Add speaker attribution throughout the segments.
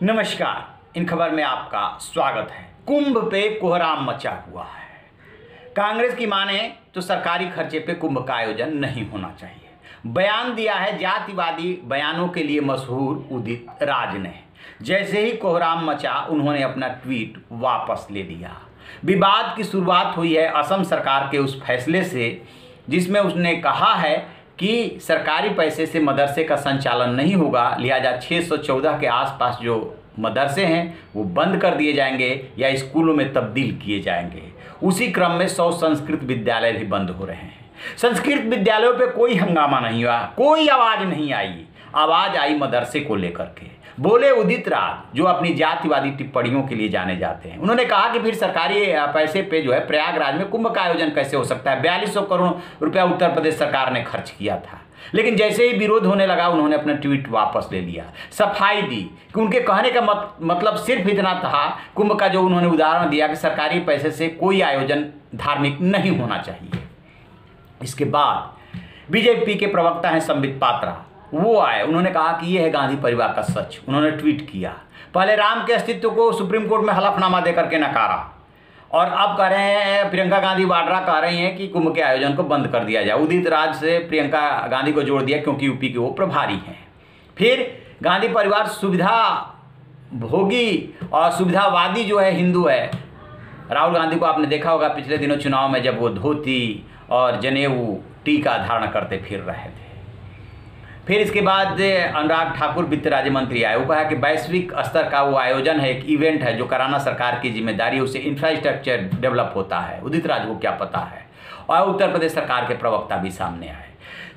Speaker 1: नमस्कार। इन खबर में आपका स्वागत है। कुंभ पे कोहराम मचा हुआ है। कांग्रेस की माने तो सरकारी खर्चे पे कुंभ का आयोजन नहीं होना चाहिए। बयान दिया है जातिवादी बयानों के लिए मशहूर उदित राज ने। जैसे ही कोहराम मचा उन्होंने अपना ट्वीट वापस ले लिया। विवाद की शुरुआत हुई है असम सरकार के उस फैसले से जिसमें उसने कहा है कि सरकारी पैसे से मदरसे का संचालन नहीं होगा, लिहाजा 614 के आसपास जो मदरसे हैं वो बंद कर दिए जाएंगे या स्कूलों में तब्दील किए जाएंगे। उसी क्रम में 100 संस्कृत विद्यालय भी बंद हो रहे हैं। संस्कृत विद्यालयों पे कोई हंगामा नहीं हुआ, कोई आवाज़ नहीं आई। आवाज़ आई मदरसे को लेकर के। बोले उदित राज, जो अपनी जातिवादी टिप्पणियों के लिए जाने जाते हैं। उन्होंने कहा कि फिर सरकारी पैसे पे जो है प्रयागराज में कुंभ का आयोजन कैसे हो सकता है। 4200 करोड़ रुपया उत्तर प्रदेश सरकार ने खर्च किया था। लेकिन जैसे ही विरोध होने लगा उन्होंने अपना ट्वीट वापस ले लिया। सफाई दी कि उनके कहने का मतलब सिर्फ इतना था, कुंभ का जो उन्होंने उदाहरण दिया कि सरकारी पैसे से कोई आयोजन धार्मिक नहीं होना चाहिए। इसके बाद बीजेपी के प्रवक्ता हैं संबित पात्रा, वो आए। उन्होंने कहा कि ये है गांधी परिवार का सच। उन्होंने ट्वीट किया। पहले राम के अस्तित्व को सुप्रीम कोर्ट में हलफनामा देकर के नकारा और अब कह रहे हैं, प्रियंका गांधी वाड्रा कह रही हैं कि कुंभ के आयोजन को बंद कर दिया जाए। उदित राज से प्रियंका गांधी को जोड़ दिया क्योंकि यूपी के वो प्रभारी हैं। फिर गांधी परिवार सुविधा भोगी और सुविधावादी जो है हिंदू है। राहुल गांधी को आपने देखा होगा पिछले दिनों चुनाव में जब वो धोती और जनेऊ टीका धारण करते फिर रहे थे। फिर इसके बाद अनुराग ठाकुर वित्त राज्य मंत्री आए। वो कहा कि वैश्विक स्तर का वो आयोजन है, एक इवेंट है जो कराना सरकार की जिम्मेदारी है, उससे इंफ्रास्ट्रक्चर डेवलप होता है। उदित राज को क्या पता है। और उत्तर प्रदेश सरकार के प्रवक्ता भी सामने आए,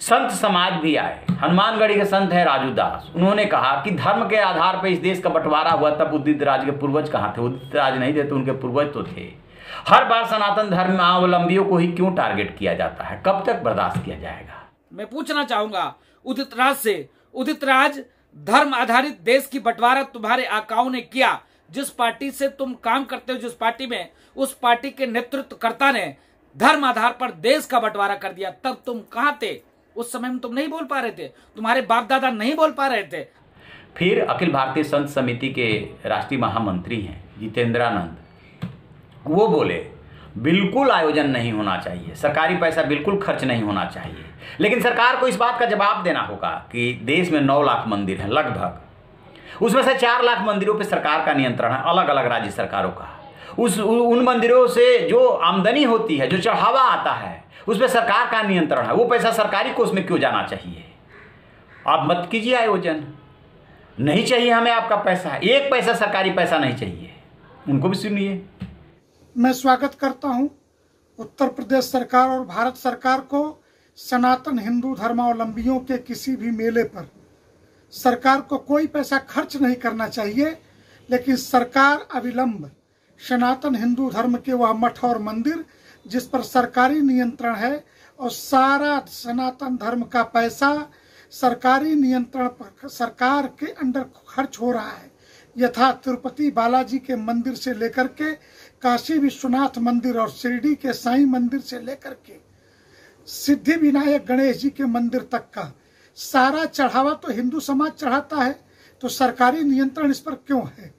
Speaker 1: संत समाज भी आए। हनुमानगढ़ी के संत है राजू दास। उन्होंने कहा कि धर्म के आधार पर इस देश का बंटवारा हुआ, तब उदित राज के पूर्वज कहाँ थे। उदित राज नहीं थे तो उनके पूर्वज तो थे। हर बार सनातन धर्मावलंबियों को ही क्यों टारगेट किया जाता है, कब तक बर्दाश्त किया जाएगा।
Speaker 2: मैं पूछना चाहूंगा उदित राज से, उदित राज, धर्म आधारित देश की बंटवारा तुम्हारे आकाओं ने किया। जिस पार्टी से तुम काम करते हो, जिस पार्टी में, उस पार्टी के नेतृत्वकर्ता ने धर्म आधार पर देश का बंटवारा कर दिया। तब तुम कहां थे? उस समय में तुम नहीं बोल पा रहे थे, तुम्हारे बाप दादा नहीं बोल पा रहे थे।
Speaker 1: फिर अखिल भारतीय संत समिति के राष्ट्रीय महामंत्री हैं जितेंद्रानंद, वो बोले बिल्कुल आयोजन नहीं होना चाहिए, सरकारी पैसा बिल्कुल खर्च नहीं होना चाहिए। लेकिन सरकार को इस बात का जवाब देना होगा कि देश में 9 लाख मंदिर हैं लगभग, उसमें से 4 लाख मंदिरों पे सरकार का नियंत्रण है, अलग अलग राज्य सरकारों का। उन मंदिरों से जो आमदनी होती है, जो चढ़ावा आता है, उस पर सरकार का नियंत्रण है। वो पैसा सरकारी कोष में क्यों जाना चाहिए। आप मत कीजिए आयोजन, नहीं चाहिए हमें आपका पैसा, एक पैसा सरकारी पैसा नहीं चाहिए। उनको भी सुनिए।
Speaker 3: मैं स्वागत करता हूं उत्तर प्रदेश सरकार और भारत सरकार को सनातन हिंदू धर्मावलंबियों के किसी भी मेले पर सरकार को कोई पैसा खर्च नहीं करना चाहिए। लेकिन सरकार अविलंब सनातन हिंदू धर्म के वह मठ और मंदिर जिस पर सरकारी नियंत्रण है और सारा सनातन धर्म का पैसा सरकारी नियंत्रण पर सरकार के अंडर खर्च हो रहा है। यथा तिरुपति बालाजी के मंदिर से लेकर के काशी विश्वनाथ मंदिर और शिरडी के साईं मंदिर से लेकर के सिद्धि विनायक गणेश जी के मंदिर तक का सारा चढ़ावा तो हिंदू समाज चढ़ाता है, तो सरकारी नियंत्रण इस पर क्यों है।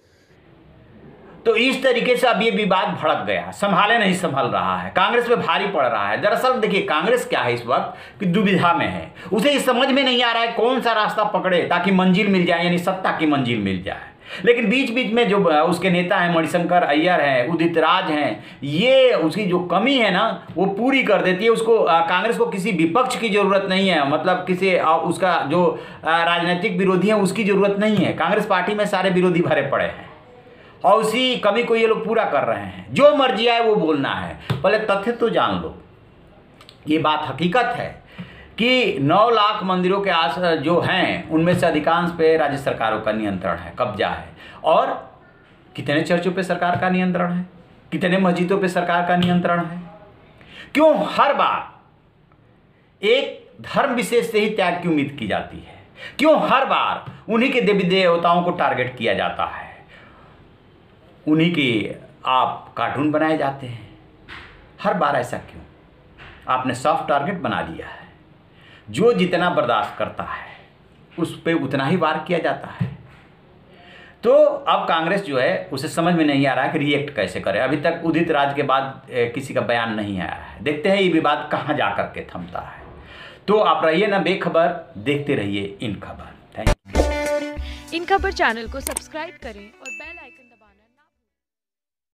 Speaker 1: तो इस तरीके से अब ये विवाद भड़क गया, संभाले नहीं संभल रहा है, कांग्रेस पे भारी पड़ रहा है। दरअसल देखिए कांग्रेस क्या है इस वक्त कि दुविधा में है। उसे इस समझ में नहीं आ रहा है कौन सा रास्ता पकड़े ताकि मंजिल मिल जाए, यानी सत्ता की मंजिल मिल जाए। लेकिन बीच बीच में जो उसके नेता हैं, मणिशंकर अय्यर हैं, उदित राज हैं, ये उसकी जो कमी है ना वो पूरी कर देती है। उसको कांग्रेस को किसी विपक्ष की जरूरत नहीं है, मतलब किसी उसका जो राजनीतिक विरोधी है उसकी जरूरत नहीं है। कांग्रेस पार्टी में सारे विरोधी भरे पड़े हैं और उसी कमी को ये लोग पूरा कर रहे हैं। जो मर्जी आए वो बोलना है। पहले तथ्य तो जान लो, ये बात हकीकत है कि 9 लाख मंदिरों के आस जो हैं उनमें से अधिकांश पे राज्य सरकारों का नियंत्रण है, कब्जा है। और कितने चर्चों पे सरकार का नियंत्रण है, कितने मस्जिदों पे सरकार का नियंत्रण है। क्यों हर बार एक धर्म विशेष से ही त्याग की उम्मीद की जाती है। क्यों हर बार उन्हीं के देवी देवताओं को टारगेट किया जाता है, उन्हीं के आप कार्टून बनाए जाते हैं। हर बार ऐसा क्यों। आपने सॉफ्ट टारगेट बना दिया है। जो जितना बर्दाश्त करता है उस पर उतना ही वार किया जाता है। तो अब कांग्रेस जो है उसे समझ में नहीं आ रहा है कि रिएक्ट कैसे करे। अभी तक उदित राज के बाद किसी का बयान नहीं आया है। देखते हैं ये विवाद कहाँ जा करके थमता है। तो आप रहिए ना बेखबर, देखते रहिए इन खबर। Thank you.
Speaker 4: इन खबर चैनल को सब्सक्राइब करें और